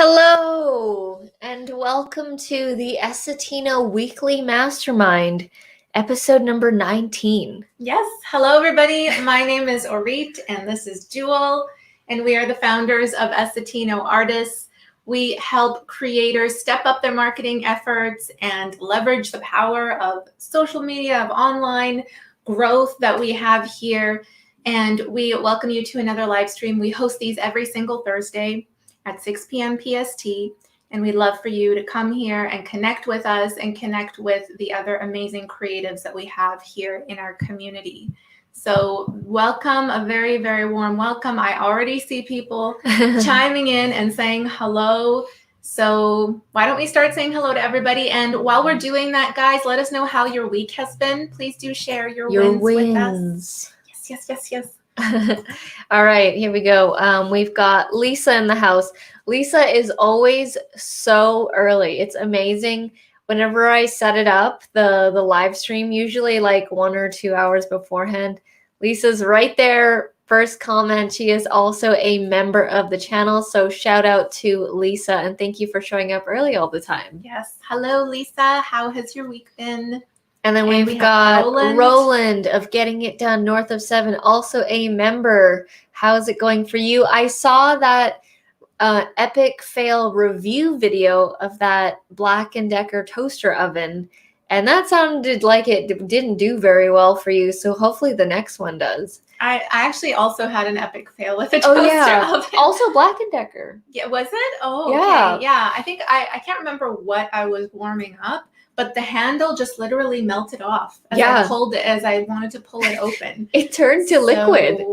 Hello, and welcome to the Essetino Weekly Mastermind, episode number 19. Yes, hello everybody. My name is Orit, and this is Jewel, and we are the founders of Essetino Artists. We help creators step up their marketing efforts and leverage the power of social media, of online growth that we have here. And we welcome you to another live stream. We host these every single Thursday at 6 p.m. PST. And we'd love for you to come here and connect with us and connect with the other amazing creatives that we have here in our community. So welcome, a very, very warm welcome. I already see people chiming in and saying hello. So why don't we start saying hello to everybody? And while we're doing that, guys, let us know how your week has been. Please do share your wins with us. Yes. All right, here we go. We've got Lisa in the house. Lisa is always so early. It's amazing. Whenever I set it up, the live stream, usually like 1 or 2 hours beforehand, Lisa's right there. First comment. She is also a member of the channel. So shout out to Lisa and thank you for showing up early all the time. Yes. Hello, Lisa. How has your week been? And then we've got Roland of Getting It Done North of 7, also a member. How's it going for you? I saw that epic fail review video of that Black & Decker toaster oven, and that sounded like it didn't do very well for you, so hopefully the next one does. I actually also had an epic fail with a toaster oven. Also Black & Decker. Yeah, was it? Oh, yeah. Okay. Yeah, I think I can't remember what I was warming up, but the handle just literally melted off as I pulled it, as I wanted to pull it open. It turned to liquid.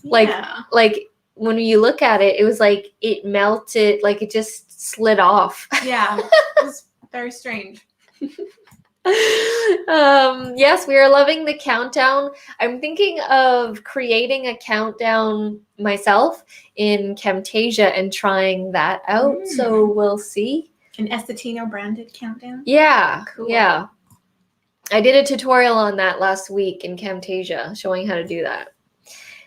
Like when you look at it, it was like it melted, like it just slid off. Yeah, it was very strange. Yes, we are loving the countdown. I'm thinking of creating a countdown myself in Camtasia and trying that out. So we'll see. An Essetino branded countdown? Yeah. Cool. Yeah. I did a tutorial on that last week in Camtasia, showing how to do that.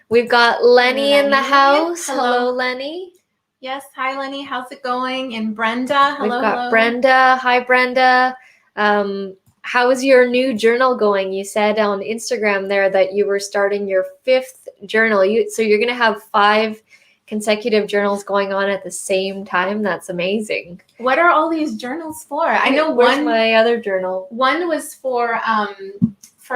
We've got Lenny in the house. Hello, Lenny. Yes. Hi, Lenny. How's it going? And Brenda. Hello. We've got Brenda. Hi, Brenda. How is your new journal going? You said on Instagram there that you were starting your 5th journal. So you're going to have 5 consecutive journals going on at the same time. That's amazing. What are all these journals for? I know Where's my other journal? One was for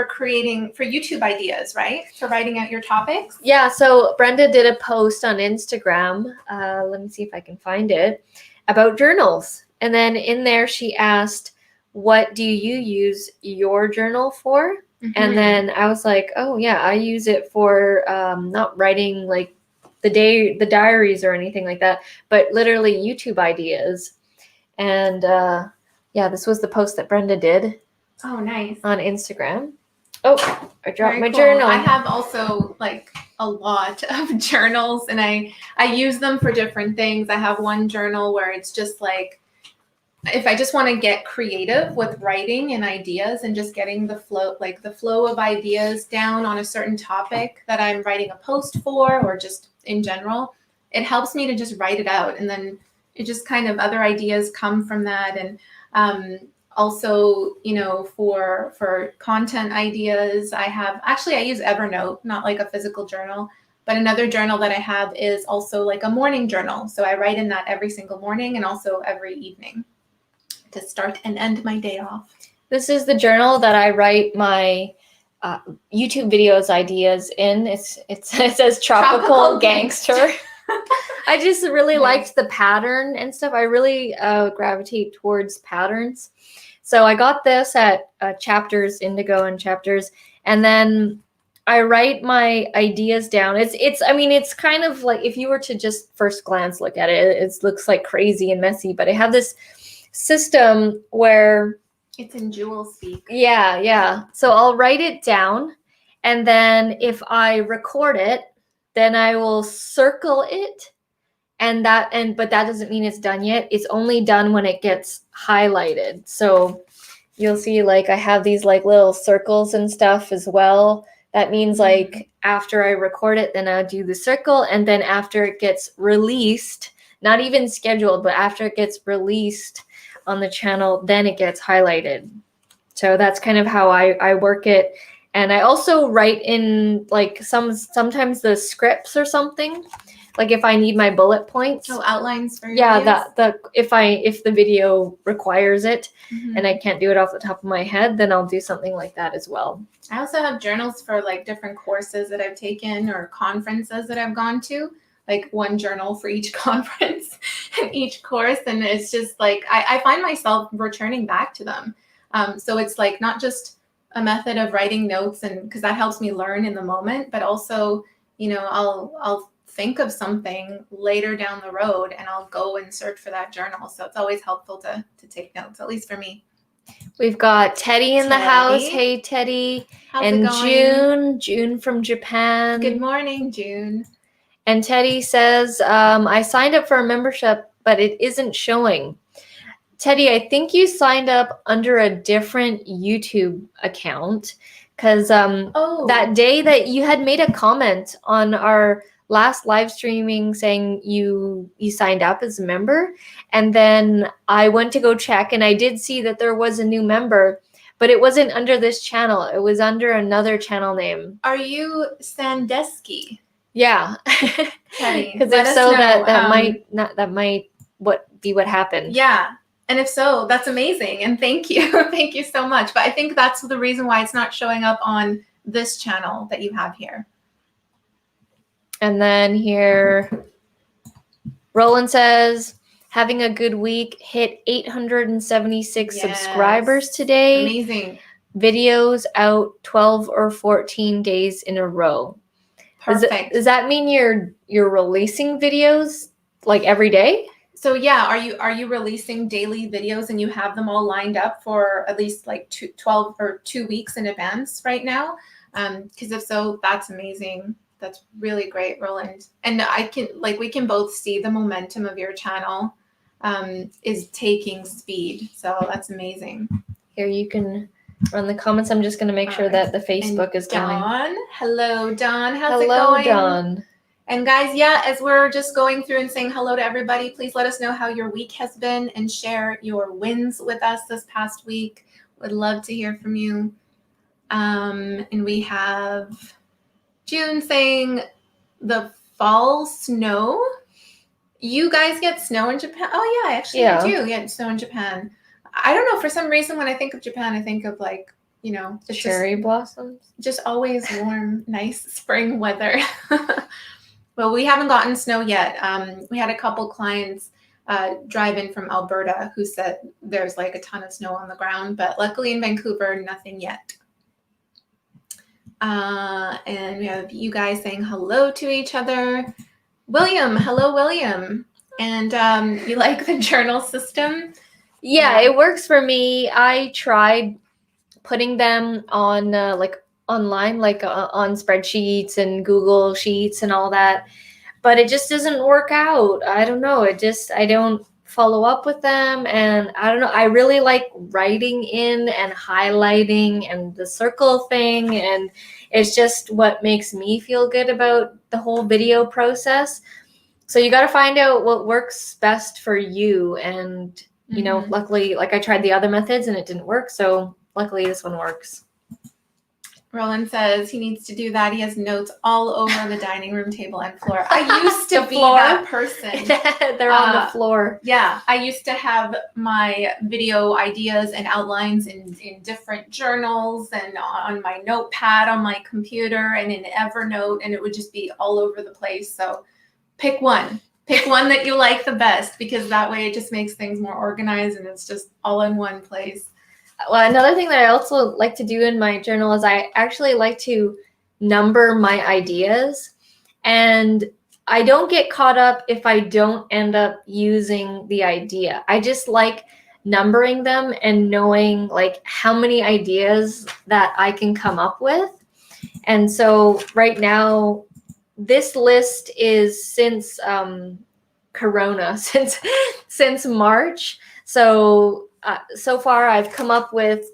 creating, for YouTube ideas, right? For writing out your topics. Yeah. So Brenda did a post on Instagram. Let me see if I can find it, about journals. And then in there she asked, what do you use your journal for? And then I was like, oh yeah, I use it for not writing like the diaries or anything like that, but literally YouTube ideas. And yeah, this was the post that Brenda did. Oh, nice. On Instagram. Oh, I dropped my journal. I have also like a lot of journals, and I use them for different things. I have one journal where it's just like, if I just want to get creative with writing and ideas and just getting the flow of ideas down on a certain topic that I'm writing a post for, or just in general, it helps me to just write it out. And then it just kind of, other ideas come from that. And also, you know, for content ideas, I use Evernote, not like a physical journal, but another journal that I have is also like a morning journal. So I write in that every single morning and also every evening to start and end my day off. This is the journal that I write my YouTube videos ideas in. It says Tropical Gangster. I just really liked the pattern and stuff. I really gravitate towards patterns. So I got this at Chapters, Indigo and Chapters, and then I write my ideas down. It's kind of like, if you were to just first glance look at it, it looks like crazy and messy, but I have this system where it's in Jewel speak. Yeah. So I'll write it down, and then if I record it, then I will circle it, but that doesn't mean it's done yet. It's only done when it gets highlighted. So you'll see like I have these like little circles and stuff as well. That means like after I record it, then I'll do the circle, and then after it gets released, not even scheduled, but after it gets released on the channel, then it gets highlighted. So that's kind of how I work it. And I also write in like sometimes the scripts or something, like if I need my bullet points. So outlines for your yeah, videos? if the video requires it Mhm. and I can't do it off the top of my head, then I'll do something like that as well. I also have journals for like different courses that I've taken or conferences that I've gone to, like one journal for each conference and each course. And it's just like, I find myself returning back to them. So it's like not just a method of writing notes, and because that helps me learn in the moment, but also, I'll think of something later down the road and I'll go and search for that journal. So it's always helpful to take notes, at least for me. We've got Teddy in the house. Hey, Teddy. How's and it going? June from Japan. Good morning, June. And Teddy says, I signed up for a membership, but it isn't showing. Teddy, I think you signed up under a different YouTube account because that day that you had made a comment on our last live streaming saying you signed up as a member, and then I went to go check and I did see that there was a new member, but it wasn't under this channel. It was under another channel name. Are you Sandeski? Yeah, Teddy, because if so, that might be what happened. Yeah. And if so, that's amazing. And thank you. Thank you so much. But I think that's the reason why it's not showing up on this channel that you have here. And then here, Roland says, having a good week, hit 876 subscribers today. Amazing. Videos out 12 or 14 days in a row. Perfect. Does that mean you're releasing videos like every day? So yeah, are you releasing daily videos and you have them all lined up for at least like 12 or 2 weeks in advance right now? Because if so, that's amazing. That's really great, Roland. And we can both see the momentum of your channel is taking speed. So that's amazing. Here, you can run the comments. I'm just going to make sure that the Facebook is going. Dawn. Hello, Dawn. How's it going? Hello, Dawn. And guys, yeah, as we're just going through and saying hello to everybody, please let us know how your week has been and share your wins with us this past week. Would love to hear from you. And we have June saying the fall snow. You guys get snow in Japan? Oh yeah, actually I do get snow in Japan. I don't know, for some reason when I think of Japan, I think of like, it's cherry blossoms. Just always warm, nice spring weather. Well, we haven't gotten snow yet. We had a couple clients drive in from Alberta who said there's like a ton of snow on the ground, but luckily in Vancouver, nothing yet. And we have you guys saying hello to each other. William, hello, William. And you like the journal system? Yeah, it works for me. I tried putting them on online, on spreadsheets and Google Sheets and all that, but it just doesn't work out. I don't know. I don't follow up with them, and I don't know. I really like writing in and highlighting and the circle thing, and it's just what makes me feel good about the whole video process. So you got to find out what works best for you, and luckily, like I tried the other methods and it didn't work, so luckily this one works. Roland says he needs to do that. He has notes all over the dining room table and floor. I used to be that person. They're on the floor. Yeah, I used to have my video ideas and outlines in different journals and on my notepad on my computer and in Evernote, and it would just be all over the place. So pick one. Pick one that you like the best, because that way it just makes things more organized and it's just all in one place. Well, another thing that I also like to do in my journal is I actually like to number my ideas, and I don't get caught up if I don't end up using the idea. I just like numbering them and knowing like how many ideas that I can come up with. And so right now, this list is since Corona, since March. So far I've come up with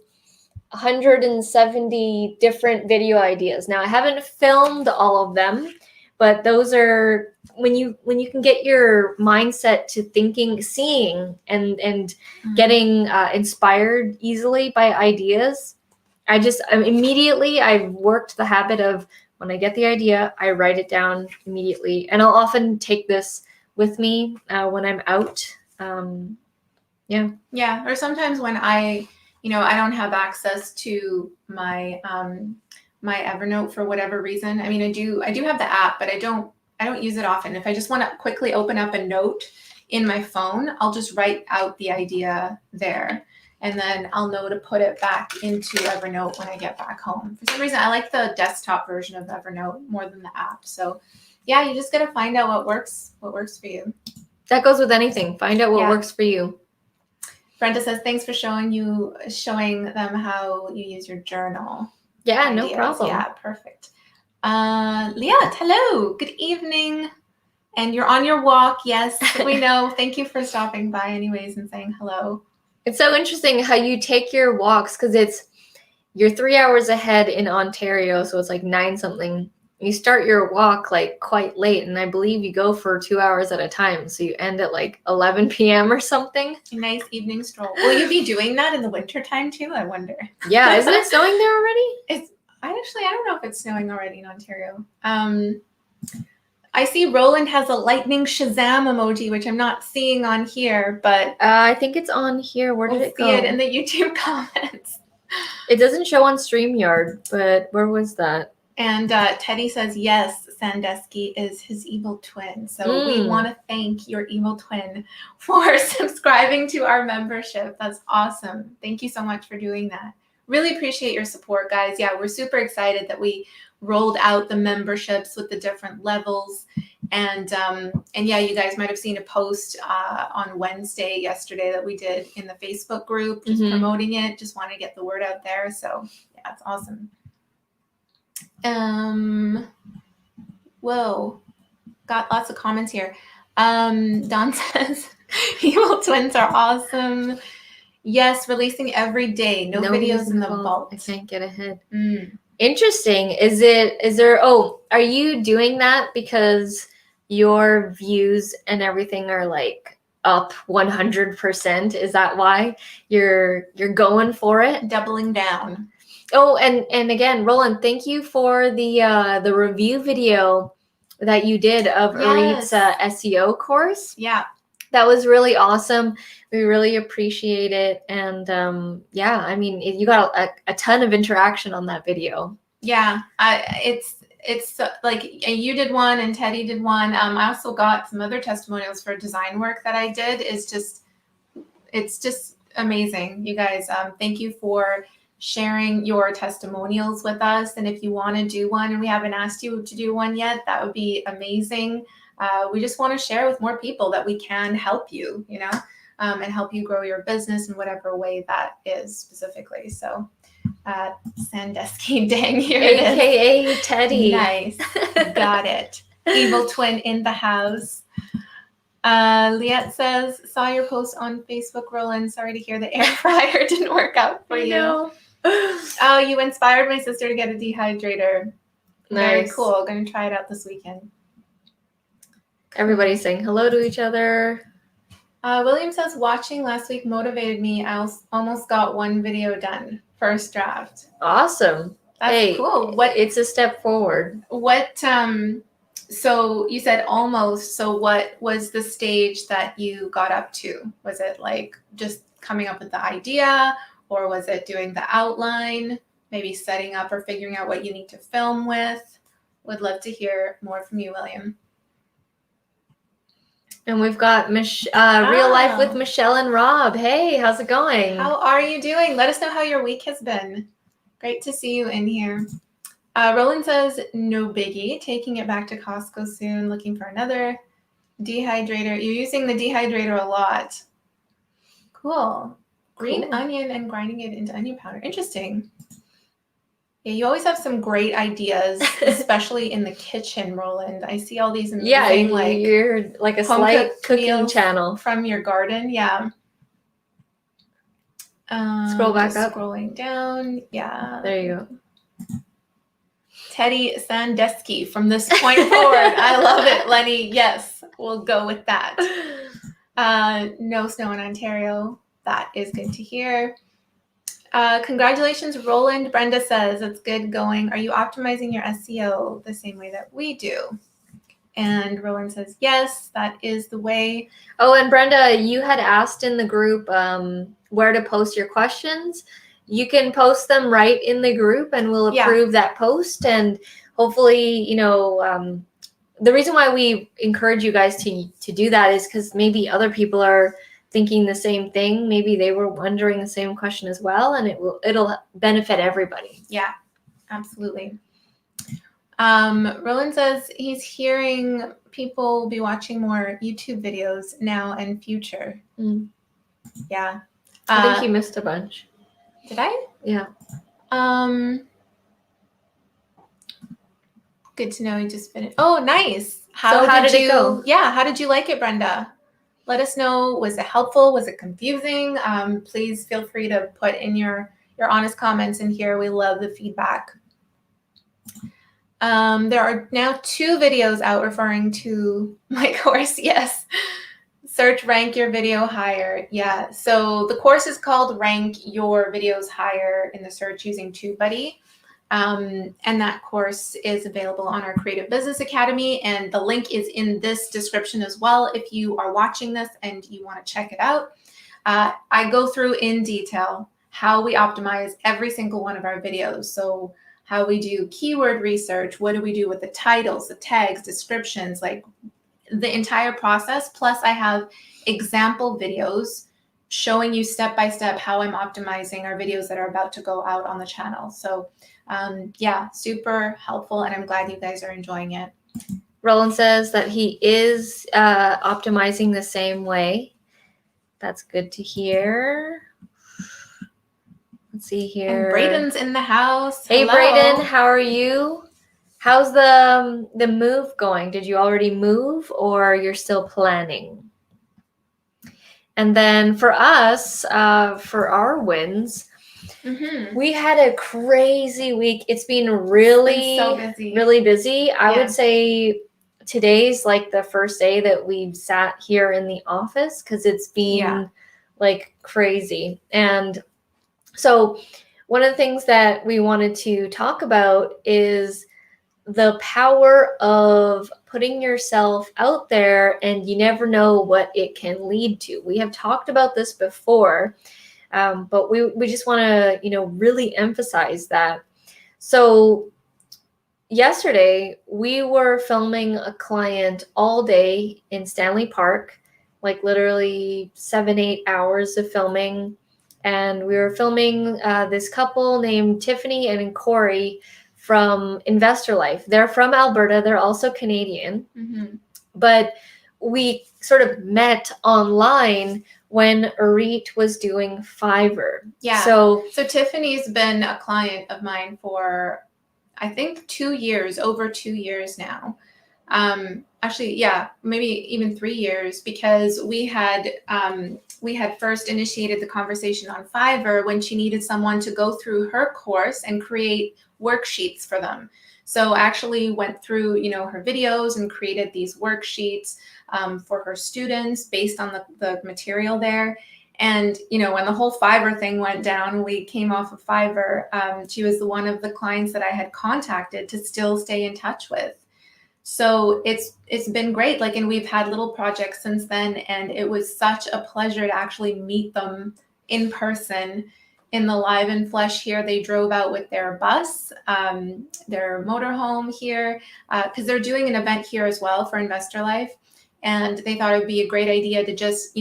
170 different video ideas. Now I haven't filmed all of them, But those are when you can get your mindset to thinking, seeing, and getting inspired easily by ideas. Immediately I've worked the habit of when I get the idea, I write it down immediately, and I'll often take this with me when I'm out. Yeah. Or sometimes when I don't have access to my my Evernote for whatever reason. I mean, I do have the app, but I don't use it often. If I just want to quickly open up a note in my phone, I'll just write out the idea there. And then I'll know to put it back into Evernote when I get back home. For some reason, I like the desktop version of Evernote more than the app. So yeah, you just got to find out what works for you. That goes with anything. Find out what works for you. Brenda says, thanks for showing them how you use your journal. Yeah, ideas. No problem. Yeah, perfect. Leah, hello. Good evening. And you're on your walk. Yes, we know. Thank you for stopping by anyways and saying hello. It's so interesting how you take your walks, because you're 3 hours ahead in Ontario, so it's like 9 something. You start your walk like quite late, and I believe you go for 2 hours at a time, so you end at like 11 p.m. or something. A nice evening stroll. Will you be doing that in the wintertime too? I wonder. Yeah, isn't it snowing there already? I don't know if it's snowing already in Ontario. I see Roland has a lightning Shazam emoji, which I'm not seeing on here, but I think it's on here. Where did it go? See it in the YouTube comments. It doesn't show on StreamYard, but where was that? And Teddy says, yes, Sandusky is his evil twin. So we want to thank your evil twin for subscribing to our membership. That's awesome. Thank you so much for doing that. Really appreciate your support, guys. Yeah, we're super excited that we rolled out the memberships with the different levels. And yeah, you guys might have seen a post on Wednesday yesterday that we did in the Facebook group, just promoting it. Just want to get the word out there. So yeah, it's awesome. Whoa, got lots of comments here. Don says, evil twins are awesome. Yes, releasing every day. No videos in the vault. I can't get ahead. Interesting. Are you doing that because your views and everything are like up 100%? Is that why you're going for it? Doubling down. Oh, and again, Roland, thank you for the review video that you did of Arit's SEO course. Yeah. That was really awesome. We really appreciate it. And yeah, I mean, you got a ton of interaction on that video. Yeah, it's like you did one and Teddy did one. I also got some other testimonials for design work that I did. It's just amazing. You guys, thank you for sharing your testimonials with us. And if you want to do one and we haven't asked you to do one yet, that would be amazing. We just want to share with more people that we can help you, and help you grow your business in whatever way that is specifically. So Sandusky, dang, here it is. AKA Teddy. Nice. Got it. Evil twin in the house. Liette says, saw your post on Facebook, Roland. Sorry to hear the air fryer didn't work out for you. Oh, you inspired my sister to get a dehydrator. Nice. Very cool. I'm going to try it out this weekend. Everybody's saying hello to each other. William says, watching last week motivated me. I almost got one video done. First draft. Awesome. That's cool. It's a step forward. So you said almost. So what was the stage that you got up to? Was it like just coming up with the idea, or was it doing the outline, maybe setting up or figuring out what you need to film with? Would love to hear more from you, William. And we've got Real Life with Michelle and Rob. Hey, how's it going? How are you doing? Let us know how your week has been. Great to see you in here. Roland says, no biggie. Taking it back to Costco soon. Looking for another dehydrator. You're using the dehydrator a lot. Cool. Green onion and grinding it into onion powder. Interesting. Yeah, you always have some great ideas, especially in the kitchen, Roland. I see all these amazing, you're like a slight cooking channel from your garden. Yeah. Scroll back up. Scrolling down. Yeah. There you go. Teddy Sandusky from this point forward. I love it, Lenny. Yes, we'll go with that. No snow in Ontario. That is good to hear. Congratulations, Roland. Brenda says, it's good going. Are you optimizing your SEO the same way that we do? And Roland says, yes, that is the way. Oh, and Brenda, you had asked in the group where to post your questions. You can post them right in the group and we'll approve that post. And hopefully, the reason why we encourage you guys to do that is because maybe other people are thinking the same thing. Maybe they were wondering the same question as well, and it'll benefit everybody. Yeah, absolutely. Roland says he's hearing people will be watching more YouTube videos now and future. Yeah. I think you missed a bunch. Did I? Yeah. Good to know you just finished. Oh, nice. How did it go? Yeah. How did you like it, Brenda? Let us know. Was it helpful? Was it confusing? Please feel free to put in your honest comments in here. We love the feedback. There are now 2 videos out referring to my course. Yes. Search Rank Your Video Higher. Yeah. So the course is called Rank Your Videos Higher in the search using TubeBuddy. And that course is available on our Creative Business Academy. And the link is in this description as well if you are watching this and you want to check it out. I go through in detail how we optimize every single one of our videos. So how we do keyword research, what do we do with the titles, the tags, descriptions, like the entire process. Plus I have example videos showing you step-by-step how I'm optimizing our videos that are about to go out on the channel. So yeah, super helpful, and I'm glad you guys are enjoying it. Roland says that he is optimizing the same way. That's good to hear. Let's see here. And Braden's in the house. Hey, Hello. Braden, how are you? How's the move going? Did you already move or you're still planning? And then for us, for our wins, we had a crazy week. It's been really, so busy. Really busy. I would say today's like the first day that we've sat here in the office because it's been like crazy. And so one of the things that we wanted to talk about is the power of putting yourself out there, and you never know what it can lead to. We have talked about this before, but we just want to, really emphasize that. So yesterday we were filming a client all day in Stanley Park, like literally 7-8 hours of filming. And we were filming this couple named Tiffany and Corey from Investor Life. They're from Alberta. They're also Canadian. But we sort of met online when Orit was doing Fiverr. Yeah. So Tiffany's been a client of mine for, I think, 2 years, over 2 years now. Actually, yeah, maybe even 3 years, because we had first initiated the conversation on Fiverr when she needed someone to go through her course and create worksheets for them. So I actually went through, her videos and created these worksheets for her students based on the material there. And, when the whole Fiverr thing went down, we came off of Fiverr. She was one of the clients that I had contacted to still stay in touch with. So it's been great. And we've had little projects since then, and it was such a pleasure to actually meet them in person in the live and flesh here. They drove out with their bus, their motorhome here, because they're doing an event here as well for Investor Life. And they thought it would be a great idea to just,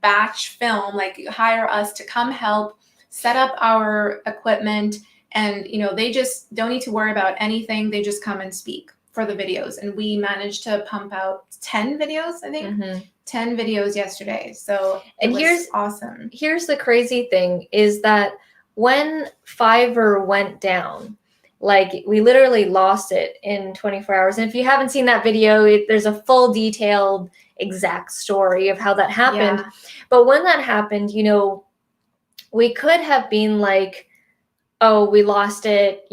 batch film, hire us to come help set up our equipment. And, they just don't need to worry about anything. They just come and speak for the videos. And we managed to pump out 10 videos, I think. 10 videos yesterday. So here's awesome. Here's the crazy thing is that when Fiverr went down, we literally lost it in 24 hours. And if you haven't seen that video, there's a full detailed exact story of how that happened. Yeah. But when that happened, we could have been like, oh, we lost it,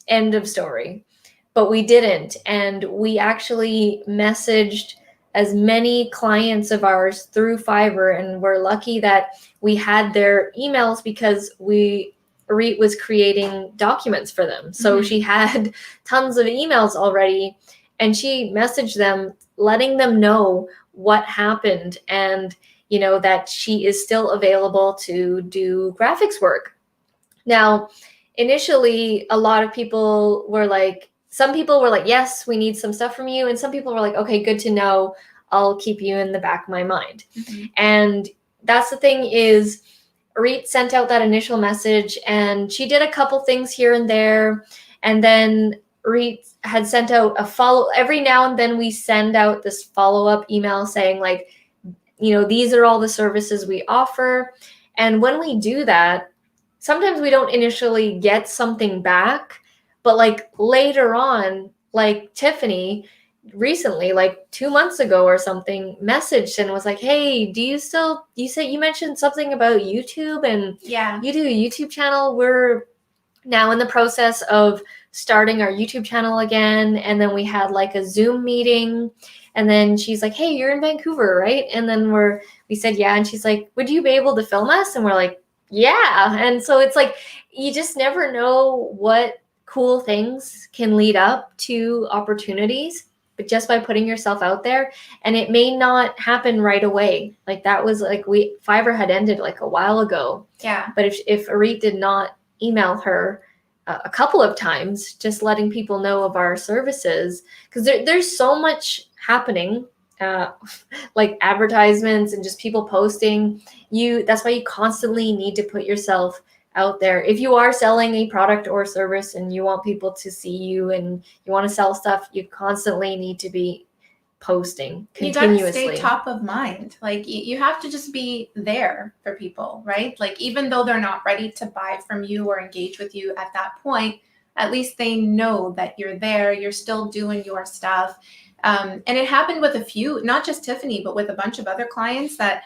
end of story. But we didn't. And we actually messaged as many clients of ours through Fiverr, and we're lucky that we had their emails because Arit was creating documents for them. So she had tons of emails already, and she messaged them, letting them know what happened and, that she is still available to do graphics work. Now, initially, a lot of people were like, some people were like, yes, we need some stuff from you. And some people were like, okay, good to know. I'll keep you in the back of my mind. And that's the thing is, Arit sent out that initial message and she did a couple things here and there. And then Arit had sent out a every now and then we send out this follow-up email saying like, these are all the services we offer. And when we do that, sometimes we don't initially get something back, but like later on, like Tiffany recently, like 2 months ago or something, messaged and was like, hey, you mentioned something about YouTube and you do a YouTube channel. We're now in the process of starting our YouTube channel again. And then we had like a Zoom meeting. And then she's like, hey, you're in Vancouver, right? And then we said, yeah. And she's like, would you be able to film us? And we're like, yeah. And so it's like, you just never know what cool things can lead up to opportunities, but just by putting yourself out there. And it may not happen right away. Like that was like Fiverr had ended like a while ago. Yeah. But if Arit did not email her a couple of times, just letting people know of our services, because there's so much happening, like advertisements and just people posting. That's why you constantly need to put yourself out there. If you are selling a product or service and you want people to see you and you want to sell stuff, you constantly need to be posting continuously. You got to stay top of mind. Like you have to just be there for people, right? Like even though they're not ready to buy from you or engage with you at that point, at least they know that you're there, you're still doing your stuff. And it happened with a few, not just Tiffany, but with a bunch of other clients that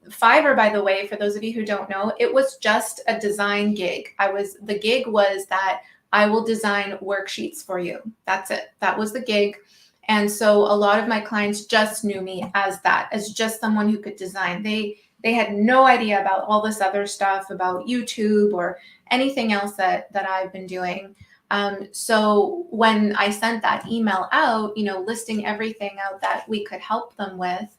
Fiverr, by the way, for those of you who don't know, it was just a design gig. The gig was that I will design worksheets for you. That's it. That was the gig. And so a lot of my clients just knew me as just someone who could design. They had no idea about all this other stuff about YouTube or anything else that I've been doing. So when I sent that email out, listing everything out that we could help them with,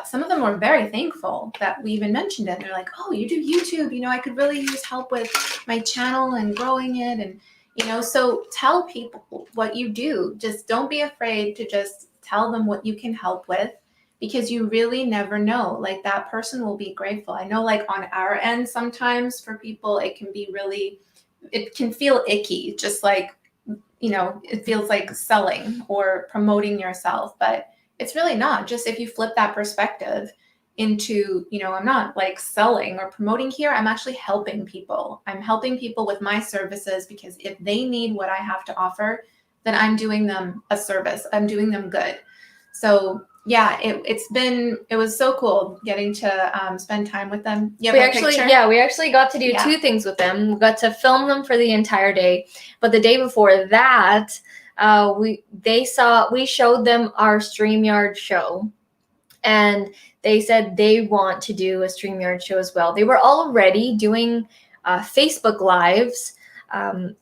some of them were very thankful that we even mentioned it. They're like, oh, you do YouTube, I could really use help with my channel and growing it. And so tell people what you do. Just don't be afraid to just tell them what you can help with, because you really never know. Like that person will be grateful. I know like on our end, sometimes for people, it can feel icky, just like, it feels like selling or promoting yourself, but it's really not. Just if you flip that perspective into, I'm not like selling or promoting here. I'm actually helping people. I'm helping people with my services, because if they need what I have to offer, then I'm doing them a service. I'm doing them good. So yeah, it was so cool getting to spend time with them. We actually got to do two things with them. We got to film them for the entire day, but the day before that, we showed them our StreamYard show, and they said they want to do a StreamYard show as well. They were already doing Facebook Lives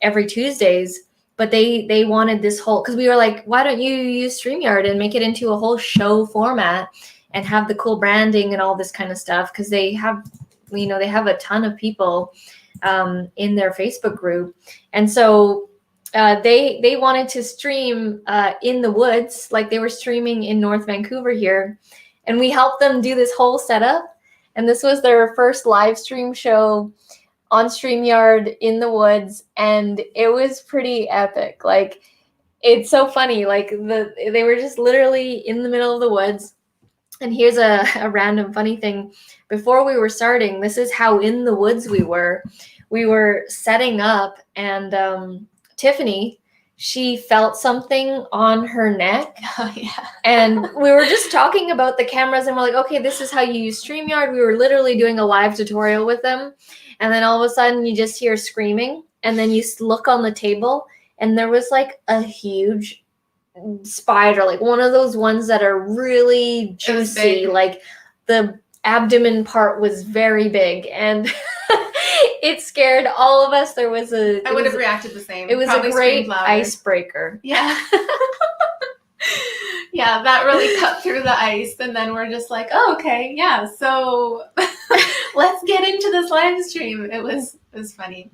every Tuesdays, but they wanted this whole, because we were like, why don't you use StreamYard and make it into a whole show format and have the cool branding and all this kind of stuff? Because they have a ton of people in their Facebook group. And so they wanted to stream in the woods, like they were streaming in North Vancouver here. And we helped them do this whole setup. And this was their first live stream show on StreamYard in the woods. And it was pretty epic. Like, it's so funny. Like they were just literally in the middle of the woods. And here's a random funny thing. Before we were starting, this is how in the woods we were. We were setting up, and Tiffany, she felt something on her neck. Oh, yeah. And we were just talking about the cameras, and we're like, okay, this is how you use StreamYard. We were literally doing a live tutorial with them. And then all of a sudden you just hear screaming, and then you look on the table, and there was like a huge spider, like one of those ones that are really juicy, like the abdomen part was very big, and it scared all of us. I would have reacted the same. It was Probably a great icebreaker. Yeah. Yeah, that really cut through the ice, and then we're just like, oh, okay, yeah, so let's get into this live stream. It was funny.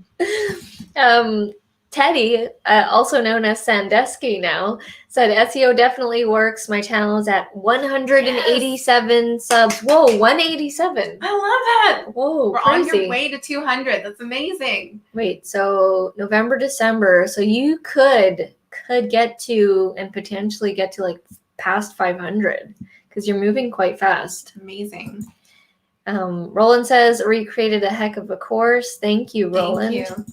Teddy, also known as Sandusky now, said SEO definitely works. My channel is at 187 subs. Whoa, 187. I love that. Whoa, we're crazy. on your way to 200. That's amazing. Wait, so November, December. So you could get to and potentially get to like past 500 because you're moving quite fast. Amazing. Roland says recreated a heck of a course. Thank you, Roland. Thank you.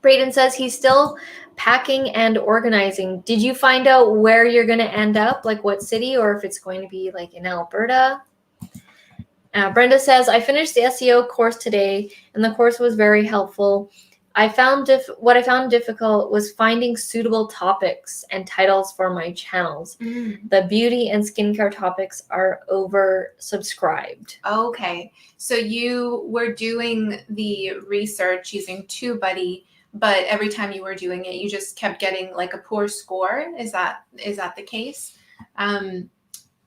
Braden says he's still packing and organizing. Did you find out where you're going to end up, like what city, or if it's going to be like in Alberta? Brenda says, I finished the SEO course today, and the course was very helpful. What I found difficult was finding suitable topics and titles for my channels. The beauty and skincare topics are oversubscribed. Okay, so you were doing the research using TubeBuddy, but every time you were doing it, you just kept getting like a poor score. Is that the case?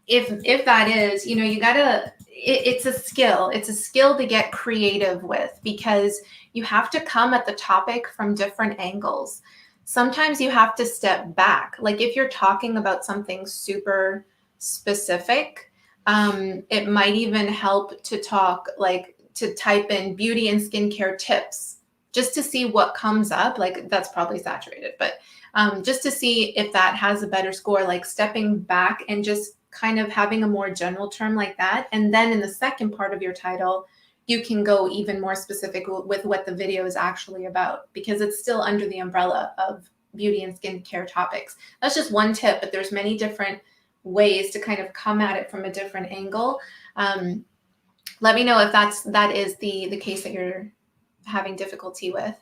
If that is, you gotta. It's a skill. It's a skill to get creative with, because you have to come at the topic from different angles. Sometimes you have to step back. Like if you're talking about something super specific, it might even help to type in beauty and skincare tips just to see what comes up. Like that's probably saturated, but just to see if that has a better score, like stepping back and just kind of having a more general term like that. And then in the second part of your title, you can go even more specific with what the video is actually about, because it's still under the umbrella of beauty and skincare topics. That's just one tip, but there's many different ways to kind of come at it from a different angle. Let me know if that is the case that you're having difficulty with.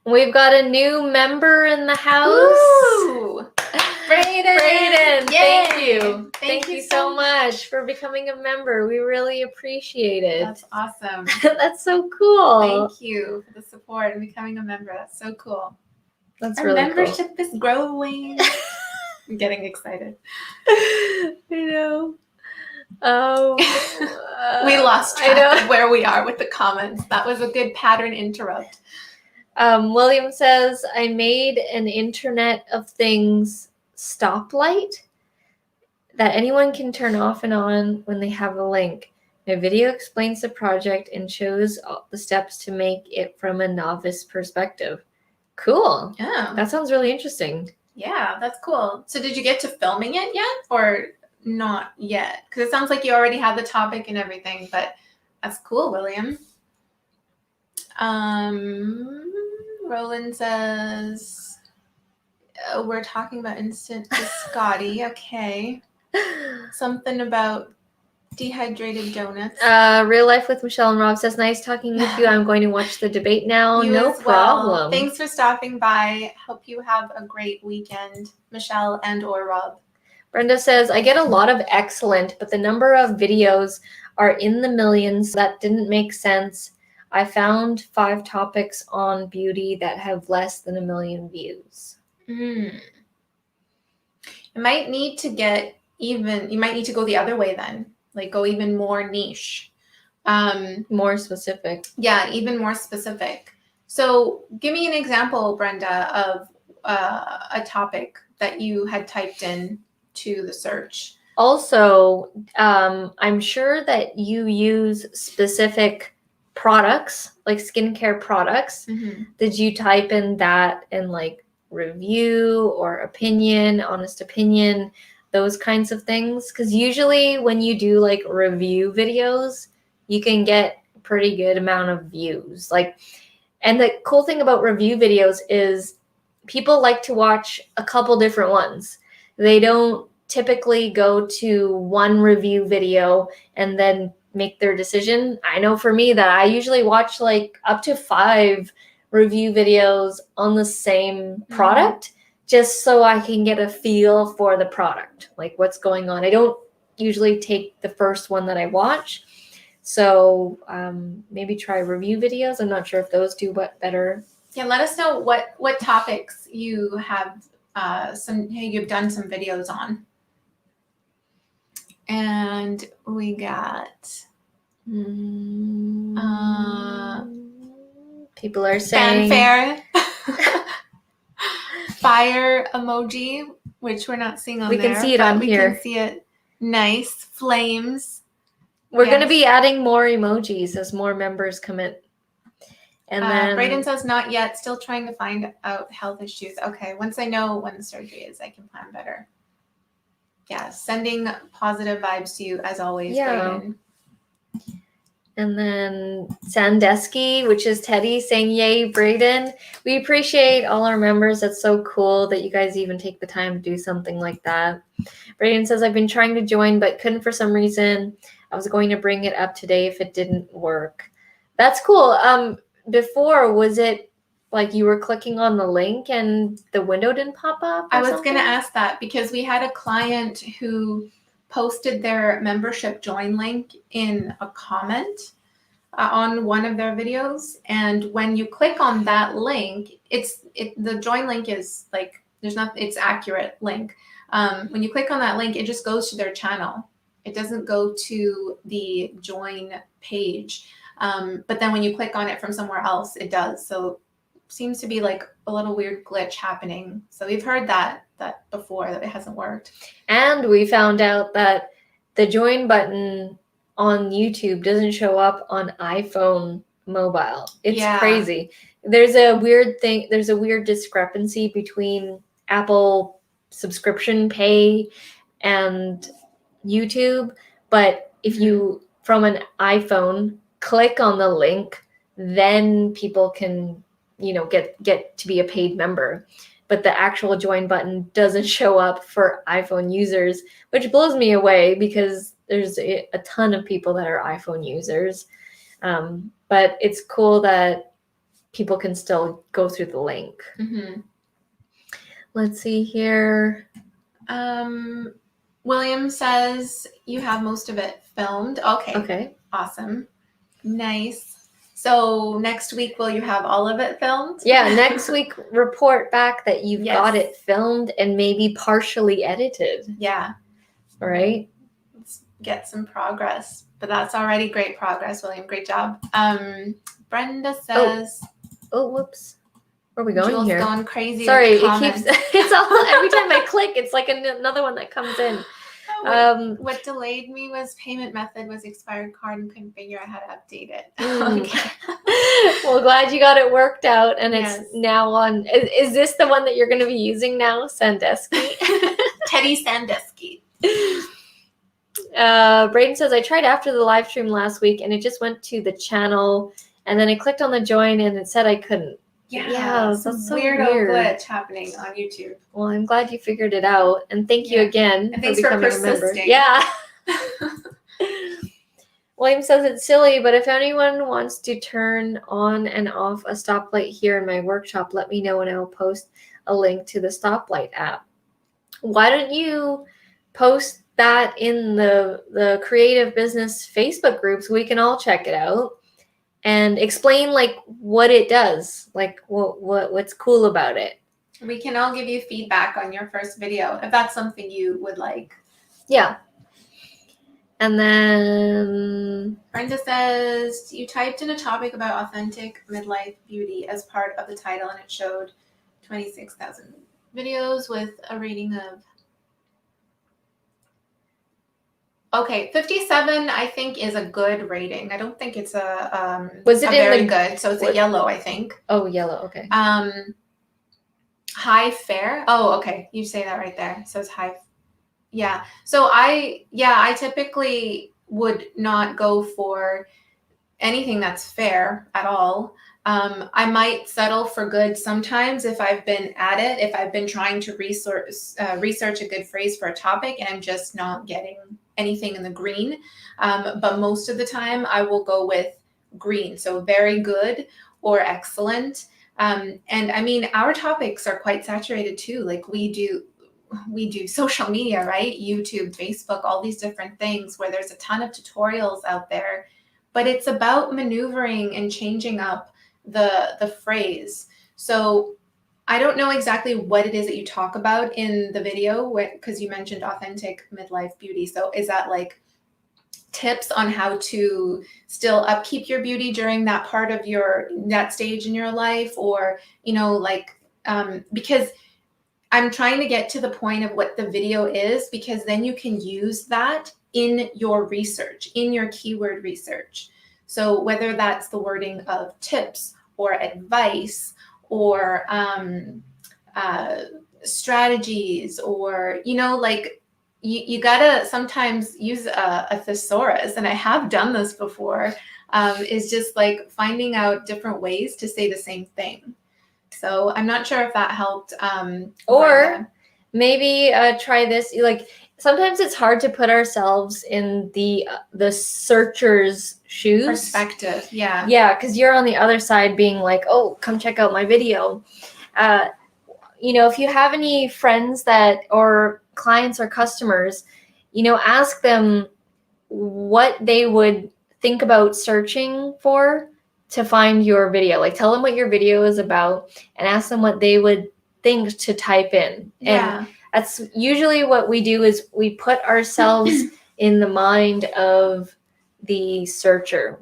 We've got a new member in the house. Ooh! Braden, thank you. Thank you so much for becoming a member. We really appreciate it. That's awesome. That's so cool. Thank you for the support and becoming a member. That's so cool. That's Our really membership is growing. I'm getting excited. I know. We lost track of where we are with the comments. That was a good pattern interrupt. William says, I made an Internet of Things stoplight that anyone can turn off and on when they have a link. My video explains the project and shows all the steps to make it from a novice perspective. Cool. Yeah. That sounds really interesting. Yeah, that's cool. So did you get to filming it yet, or not yet? Because it sounds like you already have the topic and everything, but that's cool, William. Roland says, we're talking about instant biscotti. Okay. Something about dehydrated donuts. Real Life with Michelle and Rob says, nice talking with you. I'm going to watch the debate now. No problem. Thanks for stopping by. Hope you have a great weekend, Michelle and/or Rob. Brenda says, I get a lot of excellent, but the number of videos are in the millions. That didn't make sense. I found 5 topics on beauty that have less than 1 million views. You might need to you might need to go the other way then. Like go even more niche. More specific. Yeah, even more specific. So give me an example, Brenda, of a topic that you had typed in to the search. Also, I'm sure that you use specific products, like skincare products. Did you type in that in like review or opinion, honest opinion, those kinds of things? Because usually when you do like review videos, you can get a pretty good amount of views. And the cool thing about review videos is people like to watch a couple different ones. They don't typically go to one review video and then make their decision. I know for me that I usually watch like up to 5 review videos on the same product, just so I can get a feel for the product, like what's going on. I don't usually take the first one that I watch. So maybe try review videos. I'm not sure if those do what better. Yeah, let us know what topics you have you've done some videos on. And we got people are saying fanfare, fire emoji, which we're not seeing on there. We can see it on here. We can see it. Nice. Flames. We're going to be adding more emojis as more members come in. And then Brayden says not yet, still trying to find out health issues. Okay, once I know when the surgery is, I can plan better. Yeah, sending positive vibes to you as always, Brayden. And then Sandusky, which is Teddy, saying, yay, Brayden. We appreciate all our members. That's so cool that you guys even take the time to do something like that. Brayden says, I've been trying to join, but couldn't for some reason. I was going to bring it up today if it didn't work. That's cool. Before, was it like you were clicking on the link and the window didn't pop up? I was going to ask that because we had a client who posted their membership join link in a comment on one of their videos. And when you click on that link, the join link is like, it's accurate link. When you click on that link, it just goes to their channel. It doesn't go to the join page. But then when you click on it from somewhere else, it does. So it seems to be like a little weird glitch happening. So we've heard that before, that it hasn't worked. And we found out that the join button on YouTube doesn't show up on iPhone mobile. It's crazy. There's a weird thing. There's a weird discrepancy between Apple subscription pay and YouTube. But if you, from an iPhone, click on the link, then people can, get to be a paid member. But the actual join button doesn't show up for iPhone users, which blows me away because there's a ton of people that are iPhone users. But it's cool that people can still go through the link. Mm-hmm. Let's see here. William says you have most of it filmed. Okay. Awesome. Nice. So next week, will you have all of it filmed? Yeah, next week, report back that you've got it filmed and maybe partially edited. Yeah. All right. Let's get some progress. But that's already great progress, William. Great job. Brenda says... Oh, whoops. Where are we going Jules here? Going crazy. Sorry, it's all, every time I click, it's like another one that comes in. What delayed me was payment method was expired card and couldn't figure out how to update it. Okay. Well, glad you got it worked out, and it's now on. Is this the one that you're going to be using now, Sandusky? Teddy Sandusky. Brayden says, I tried after the live stream last week, and it just went to the channel, and then I clicked on the join, and it said I couldn't. Yeah, that's so weird. Glitch happening on YouTube. Well, I'm glad you figured it out, and thank you again and thanks for persisting. Yeah. William says it's silly, but if anyone wants to turn on and off a stoplight here in my workshop, let me know and I'll post a link to the stoplight app. Why don't you post that in the creative business Facebook group so we can all check it out? And explain like what it does, like what's cool about it. We can all give you feedback on your first video if that's something you would like. Yeah. And then Brenda says you typed in a topic about authentic midlife beauty as part of the title, and it showed 26,000 videos with a rating of 57, I think, is a good rating. I don't think it's a very good. So it's a yellow, I think. Oh, yellow. Okay. High fair. Oh, okay. You say that right there. So it's high. Yeah. So I typically would not go for anything that's fair at all. I might settle for good sometimes if I've been at it, if I've been trying to research a good phrase for a topic and I'm just not getting anything in the green. But most of the time I will go with green. So very good or excellent. And I mean, our topics are quite saturated too. Like we do social media, right? YouTube, Facebook, all these different things where there's a ton of tutorials out there, but it's about maneuvering and changing up the phrase. So I don't know exactly what it is that you talk about in the video, because you mentioned authentic midlife beauty. So is that like tips on how to still upkeep your beauty during that part of that stage in your life, or because I'm trying to get to the point of what the video is, because then you can use that in your research, in your keyword research. So whether that's the wording of tips or advice or strategies, or you gotta sometimes use a thesaurus, and I have done this before, is just like finding out different ways to say the same thing. So I'm not sure if that helped. Or maybe try this. Like sometimes it's hard to put ourselves in the searcher's shoes. Perspective, yeah. Yeah, because you're on the other side being like, oh, come check out my video. If you have any friends or clients or customers, ask them what they would think about searching for to find your video. Like tell them what your video is about and ask them what they would think to type in. Yeah. And that's usually what we do, is we put ourselves in the mind of the searcher.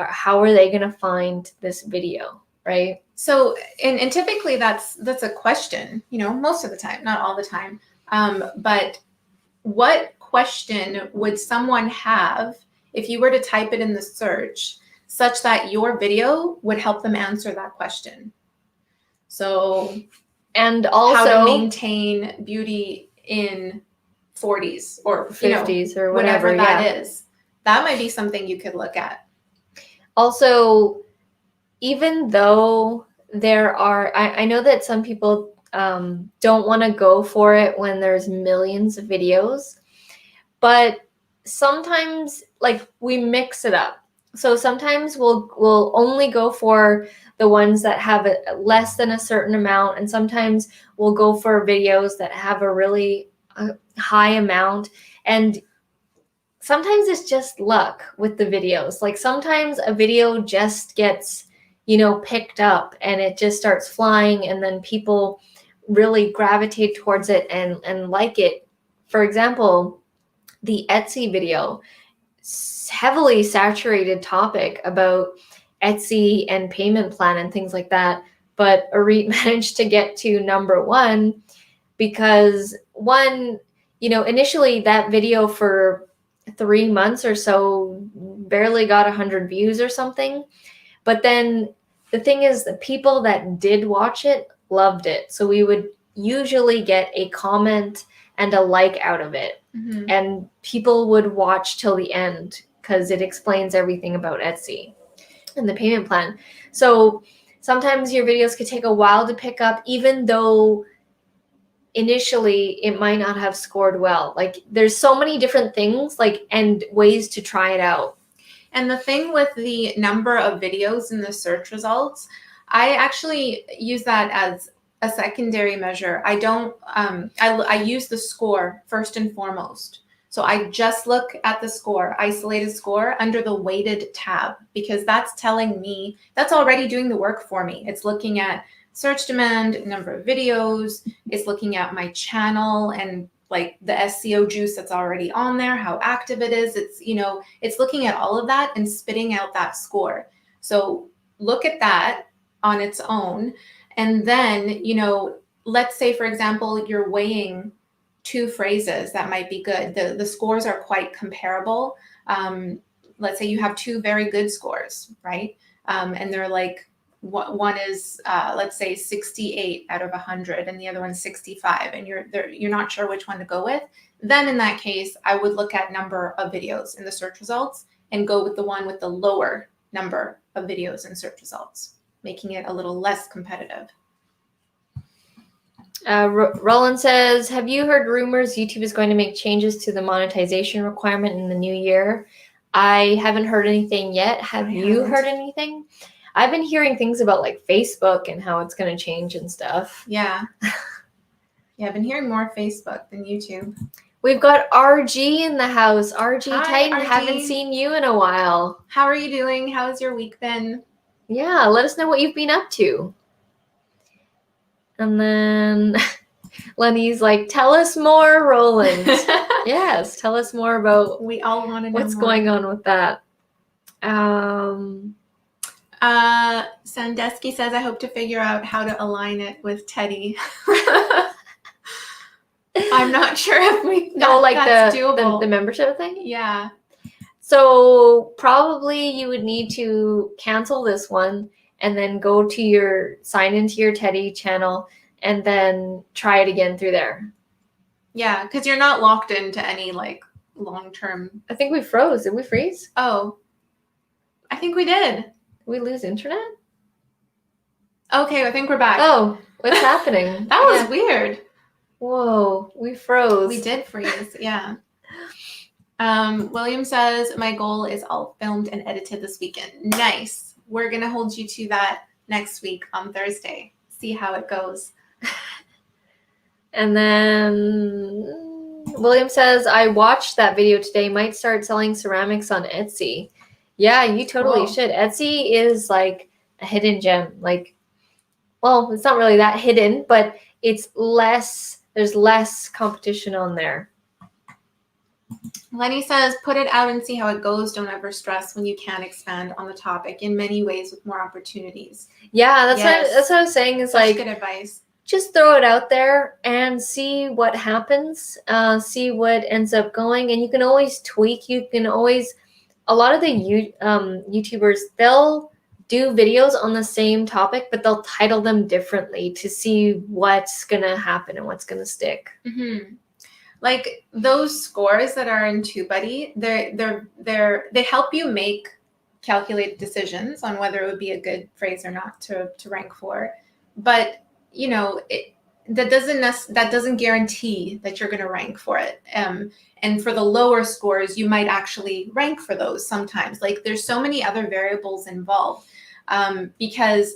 How are they going to find this video, right? So, and typically that's a question, most of the time, not all the time. But what question would someone have if you were to type it in the search such that your video would help them answer that question? So, and also how to maintain beauty in 40s or 50s or whatever that is. That might be something you could look at. Also, even though there are, I know that some people don't want to go for it when there's millions of videos, but sometimes we mix it up. So sometimes we'll only go for the ones that have less than a certain amount, and sometimes we'll go for videos that have a really high amount. And sometimes it's just luck with the videos. Like sometimes a video just gets picked up and it just starts flying, and then people really gravitate towards it and like it. For example, the Etsy video, heavily saturated topic about Etsy and payment plan and things like that. But Arit managed to get to number 1 because initially that video for 3 months or so barely got 100 views or something. But then the thing is, the people that did watch it loved it. So we would usually get a comment and a like out of it. Mm-hmm. And people would watch till the end because it explains everything about Etsy and the payment plan. So sometimes your videos could take a while to pick up, even though initially it might not have scored well. Like there's so many different things and ways to try it out. And the thing with the number of videos in the search results, I actually use that as a secondary measure. I don't, I use the score first and foremost. So I just look at the score, isolated score under the weighted tab, because that's telling me, that's already doing the work for me. It's looking at search demand, number of videos, it's looking at my channel and the SEO juice that's already on there, how active it is. It's, it's looking at all of that and spitting out that score. So look at that on its own. And then, let's say, for example, you're weighing 2 phrases that might be good. The scores are quite comparable. Let's say you have 2 very good scores, right? And they're one is, let's say 68 out of 100 and the other one's 65, and you're not sure which one to go with. Then in that case, I would look at number of videos in the search results and go with the one with the lower number of videos in search results, making it a little less competitive. Roland says, have you heard rumors YouTube is going to make changes to the monetization requirement in the new year? I haven't heard anything yet. Have you heard anything? I've been hearing things about like Facebook and how it's going to change and stuff. Yeah. Yeah, I've been hearing more Facebook than YouTube. We've got RG in the house. RG Hi, Titan, RG. haven't seen you in a while. How are you doing? How's your week been? Yeah, let us know what you've been up to. And then Lenny's like, tell us more, Roland. Yes, tell us more about We all want to know what's more. going on with that. Sandusky says, I hope to figure out how to align it with Teddy. I'm not sure if that's doable. The membership thing? Yeah. So probably you would need to cancel this one and then sign into your Teddy channel and then try it again through there. Yeah, because you're not locked into any like long-term. I think we froze. Did we freeze? Oh, I think we did. Did we lose internet? Okay, I think we're back. Oh, what's happening? That was weird. Whoa, we froze. We did freeze, yeah. William says, my goal is all filmed and edited this weekend. Nice. We're going to hold you to that next week on Thursday. See how it goes. And then William says, I watched that video today. Might start selling ceramics on Etsy. Yeah, you totally should. Etsy is like a hidden gem. Like, well, it's not really that hidden, but it's there's less competition on there. Lenny says, put it out and see how it goes. Don't ever stress when you can't expand on the topic in many ways with more opportunities. Yeah, that's what I was saying is Such like good advice. Just throw it out there and see what happens, see what ends up going. And you can always tweak. You can always, a lot of the YouTubers, they'll do videos on the same topic, but they'll title them differently to see what's going to happen and what's going to stick. Mm-hmm. Like those scores that are in TubeBuddy, they help you make calculated decisions on whether it would be a good phrase or not to rank for. But you know, that doesn't guarantee that you're going to rank for it. And for the lower scores, you might actually rank for those sometimes. Like there's so many other variables involved because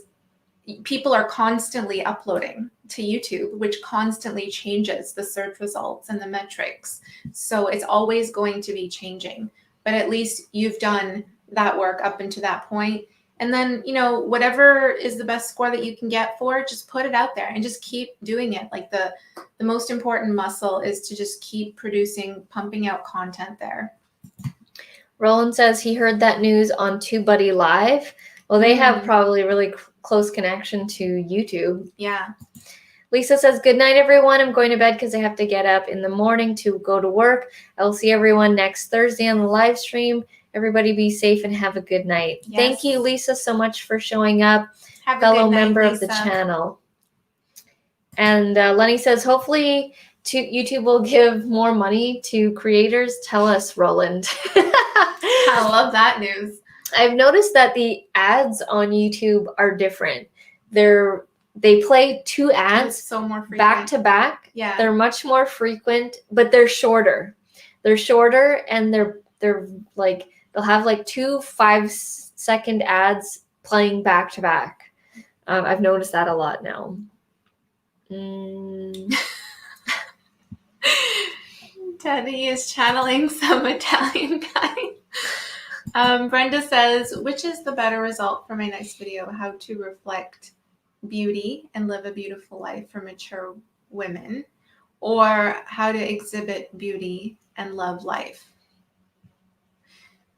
people are constantly uploading to YouTube, which constantly changes the search results and the metrics. So it's always going to be changing. But at least you've done that work up until that point. And then, you know, whatever is the best score that you can get for it, just put it out there and just keep doing it. Like the most important muscle is to just keep producing, pumping out content there. Roland says he heard that news on TubeBuddy Live. Well, they have probably really close connection to YouTube. Yeah. Lisa says, good night, everyone. I'm going to bed because I have to get up in the morning to go to work. I'll see everyone next Thursday on the live stream. Everybody be safe and have a good night. Yes. Thank you, Lisa, so much for showing up. Have fellow a good night, member Lisa. of the channel. And Lenny says, hopefully YouTube will give more money to creators. Tell us, Roland. I love that news. I've noticed that the ads on YouTube are different. They play two ads so more frequent. Back to back. Yeah. They're much more frequent, but they're shorter. They're shorter and they're like, they'll have like 2 5-second ads playing back to back. I've noticed that a lot now. Teddy is channeling some Italian guy. Brenda says, which is the better result for my next video? How to reflect beauty and live a beautiful life for mature women, or how to exhibit beauty and love life?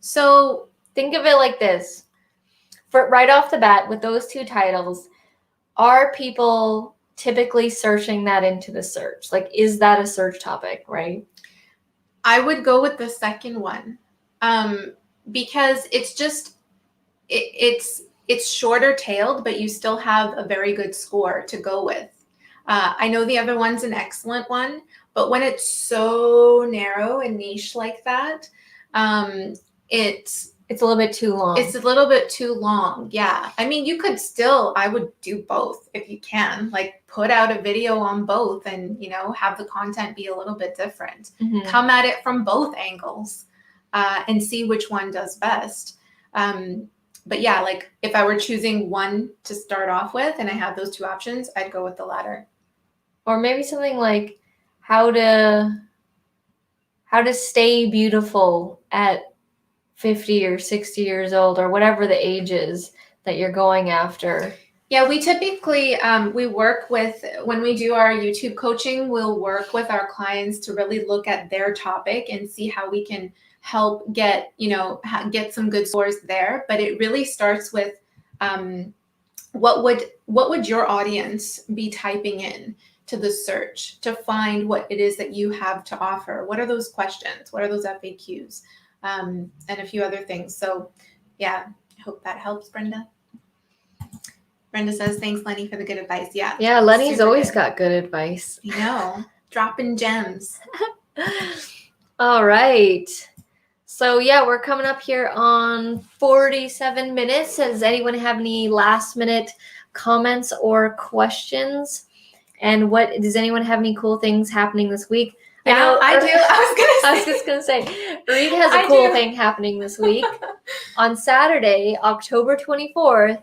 So think of it like this. For right off the bat, with those two titles, are people typically searching that into the search? Like, is that a search topic, right? I would go with the second one. Because it's just, it's shorter tailed, but you still have a very good score to go with. I know the other one's an excellent one, but when it's so narrow and niche like that, it's a little bit too long. It's a little bit too long. Yeah. I mean, you could still, I would do both if you can, like put out a video on both and, you know, have the content be a little bit different. Mm-hmm. Come at it from both angles and see which one does best. but yeah, like if I were choosing one to start off with and I had those two options, I'd go with the latter. Or maybe something like how to stay beautiful at 50 or 60 years old, or whatever the age is that you're going after. Yeah, we typically, we work with, when we do our YouTube coaching, we'll work with our clients to really look at their topic and see how we can help get, get some good scores there. But it really starts with what would your audience be typing in to the search to find what it is that you have to offer? What are those questions? What are those FAQs? And a few other things. So yeah, I hope that helps, Brenda. Brenda says, thanks, Lenny, for the good advice. Yeah. Yeah, Lenny's always got good advice. I know. Dropping gems. All right. So yeah, we're coming up here on 47 minutes. Does anyone have any last minute comments or questions? And does anyone have any cool things happening this week? Yeah, I do. I was just gonna say, Reed has a cool thing happening this week. On Saturday, October 24th,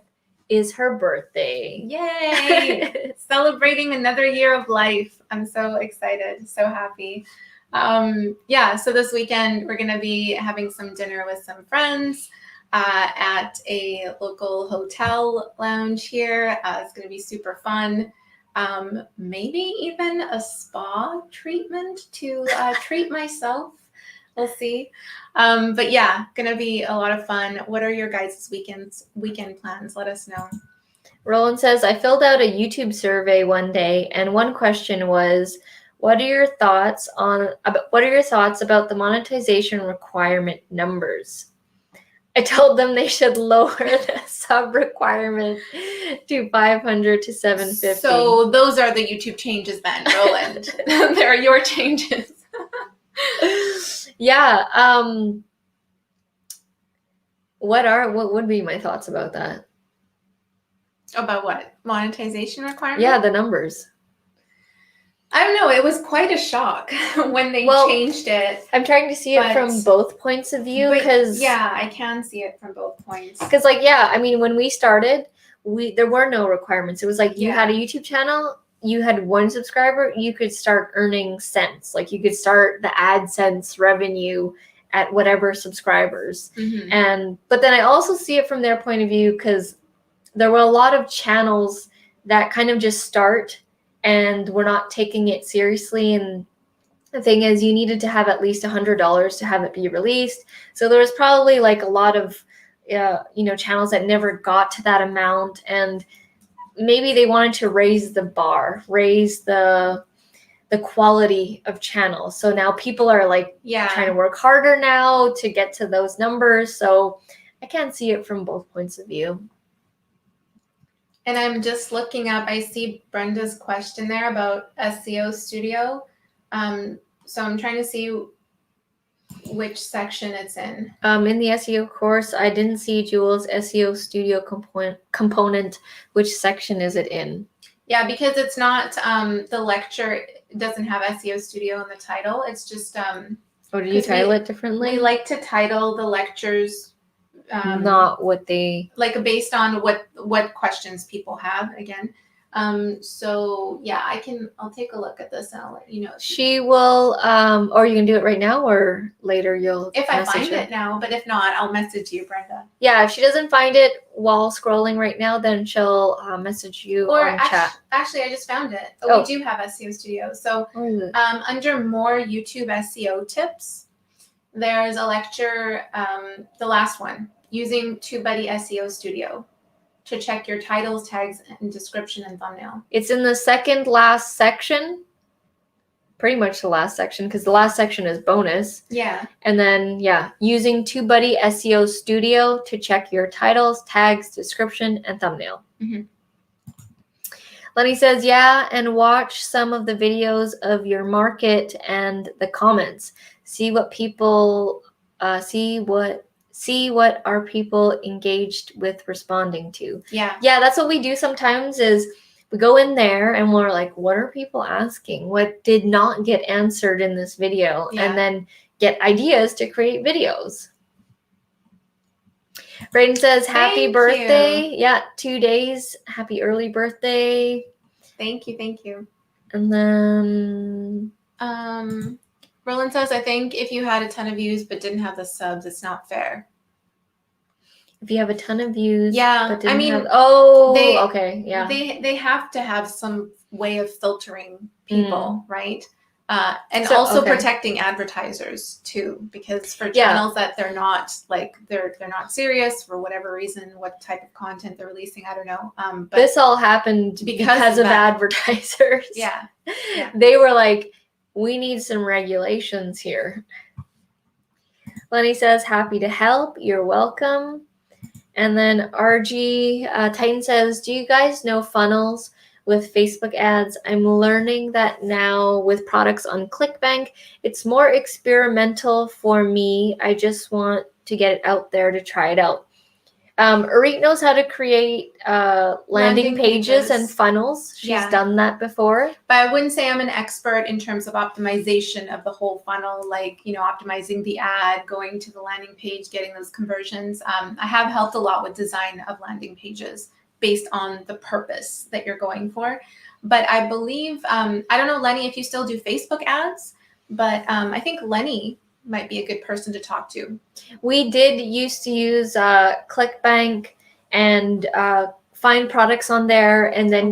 is her birthday. Yay! Celebrating another year of life. I'm so excited, so happy. So this weekend we're gonna be having some dinner with some friends at a local hotel lounge here. It's gonna be super fun. Maybe even a spa treatment to treat myself. We'll see. But yeah, gonna be a lot of fun. What are your guys' weekend plans? Let us know. Roland says, I filled out a YouTube survey one day, and one question was, what are your thoughts about the monetization requirement numbers? I told them they should lower the sub requirement to 500 to 750. So those are the YouTube changes then, Roland. There are your changes. Yeah. What would be my thoughts about that? About what? Monetization requirement? Yeah, the numbers. I don't know. It was quite a shock when they changed it. I'm trying to see it from both points of view, because yeah, I can see it from both points. Because when we started, there were no requirements. It was like you had a YouTube channel, you had one subscriber, you could start earning cents. Like you could start the AdSense revenue at whatever subscribers. Mm-hmm. But then I also see it from their point of view, because there were a lot of channels that kind of just start and we're not taking it seriously. And the thing is, you needed to have at least $100 to have it be released. So there was probably like a lot of, channels that never got to that amount. And maybe they wanted to raise the bar, raise the quality of channels. So now people are trying to work harder now to get to those numbers. So I can see it from both points of view. And I'm just looking up, I see Brenda's question there about SEO Studio. So I'm trying to see which section it's in. In the SEO course, I didn't see Jewel's SEO Studio component. Which section is it in? Yeah, because it's not, the lecture doesn't have SEO Studio in the title. It's just... do you title it differently? We like to title the lectures... not what they based on what questions people have again. So yeah, I'll take a look at this and I'll let you know. She will, or you can do it right now or later if I find it now, but if not, I'll message you, Brenda. Yeah, if she doesn't find it while scrolling right now, then she'll message you on chat. Actually, I just found it. We do have SEO Studio. So under more YouTube SEO tips, there's a lecture, the last one, using TubeBuddy SEO Studio to check your titles, tags, and description and thumbnail. It's in the second last section, pretty much the last section, because the last section is bonus. Yeah. And then, using TubeBuddy SEO Studio to check your titles, tags, description, and thumbnail. Mm-hmm. Lenny says, and watch some of the videos of your market and the comments. See what people, see what are people engaged with responding to. Yeah, that's what we do sometimes, is we go in there and we're like, what are people asking? What did not get answered in this video? And then get ideas to create videos. Brayden says, happy Thank birthday. Yeah, 2 days. Happy early birthday. Thank you. And then Roland says, I think if you had a ton of views but didn't have the subs, it's not fair. if you have a ton of views, Yeah, but didn't I mean, have, okay, yeah. They have to have some way of filtering people, right? And So, also okay. protecting advertisers too, because for channels that they're not not serious for whatever reason, what type of content they're releasing, I don't know. But this all happened because of advertisers. Yeah. They were like, we need some regulations here. Lenny says, happy to help. You're welcome. And then RG Titan says, do you guys know funnels with Facebook ads? I'm learning that now with products on ClickBank. It's more experimental for me. I just want to get it out there to try it out. Arit knows how to create landing pages and funnels. She's done that before. But I wouldn't say I'm an expert in terms of optimization of the whole funnel, like, optimizing the ad, going to the landing page, getting those conversions. I have helped a lot with design of landing pages based on the purpose that you're going for. But I believe, I don't know, Lenny, if you still do Facebook ads, but I think Lenny might be a good person to talk to. We did used to use ClickBank and find products on there and then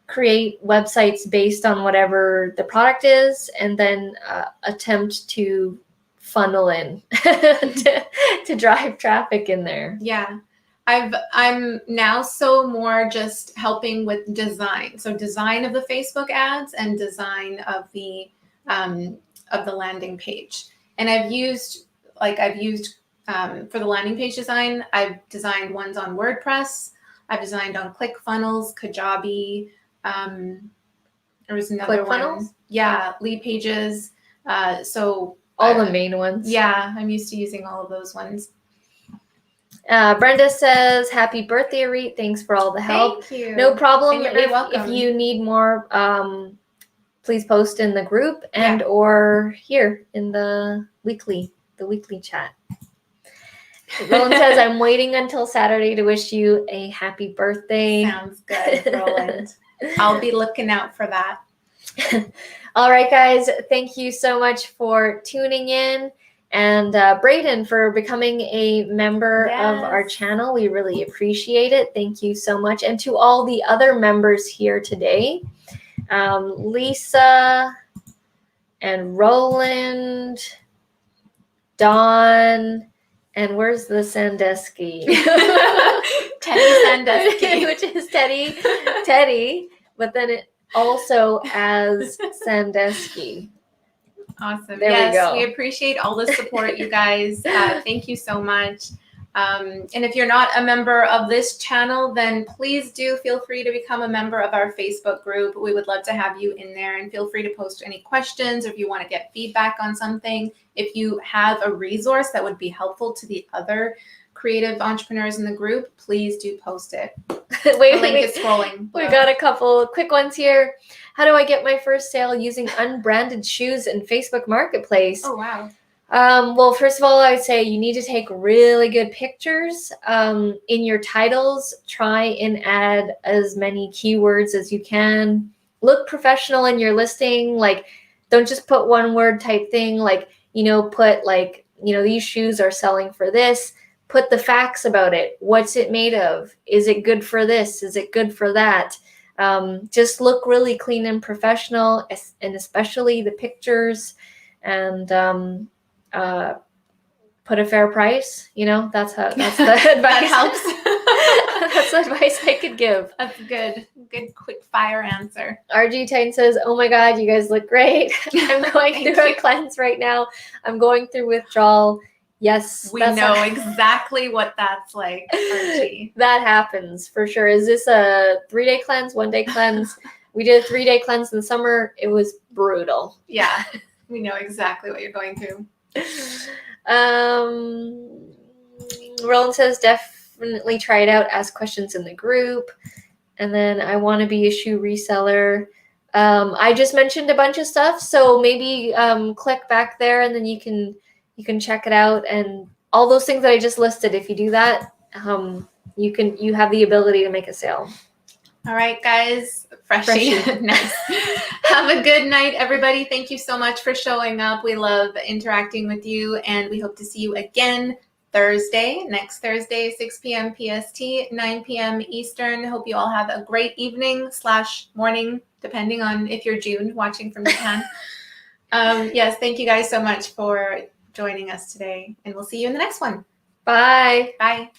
create websites based on whatever the product is, and then attempt to funnel in to drive traffic in there. Yeah. I'm now so more just helping with design. So design of the Facebook ads and design of the landing page. And I've used for the landing page design, I've designed ones on WordPress. I've designed on ClickFunnels, Kajabi. There was another one. Yeah, lead pages. So all the main ones. Yeah, I'm used to using all of those ones. Brenda says, happy birthday, Arit. Thanks for all the help. Thank you. No problem. And you're very welcome. If you need more, please post in the group and or here in the weekly chat. Roland says, I'm waiting until Saturday to wish you a happy birthday. Sounds good, Roland. I'll be looking out for that. All right, guys. Thank you so much for tuning in. And Brayden for becoming a member of our channel. We really appreciate it. Thank you so much. And to all the other members here today, Lisa and Roland, Dawn, and where's the Sandusky? Teddy Sandusky. Which is Teddy, but then it also as Sandusky. Awesome. There we go. We appreciate all the support, you guys. Thank you so much. And if you're not a member of this channel, then please do feel free to become a member of our Facebook group. We would love to have you in there, and feel free to post any questions, or if you want to get feedback on something. If you have a resource that would be helpful to the other creative entrepreneurs in the group, please do post it. Wait, it's scrolling. We got a couple quick ones here. How do I get my first sale using unbranded shoes in Facebook Marketplace? Oh, wow. Well, first of all, I would say you need to take really good pictures. In your titles, try and add as many keywords as you can. Look professional in your listing. Like, don't just put one word type thing. Like, put like, these shoes are selling for this. Put the facts about it. What's it made of? Is it good for this? Is it good for that? Just look really clean and professional, and especially the pictures, and put a fair price. That's the advice. That helps. That's the advice I could give. That's good quick fire answer. RG Titan says, oh my God, you guys look great. I'm going through a cleanse right now. I'm going through withdrawal. Yes, we know exactly what that's like, RG. That happens for sure. Is this a 3-day cleanse, 1-day cleanse? We did a 3-day cleanse in the summer. It was brutal. Yeah, we know exactly what you're going through. Roland says, definitely try it out. Ask questions in the group. And then I want to be a shoe reseller. I just mentioned a bunch of stuff, so maybe click back there, and then you can check it out and all those things that I just listed, if you do that, you have the ability to make a sale. All right, guys. Freshie. Nice. Have a good night, everybody. Thank you so much for showing up. We love interacting with you, and we hope to see you again next Thursday, 6 p.m. PST, 9 p.m. Eastern. Hope you all have a great evening/morning, depending on if you're June watching from Japan. Yes, thank you guys so much for joining us today, and we'll see you in the next one. Bye. Bye.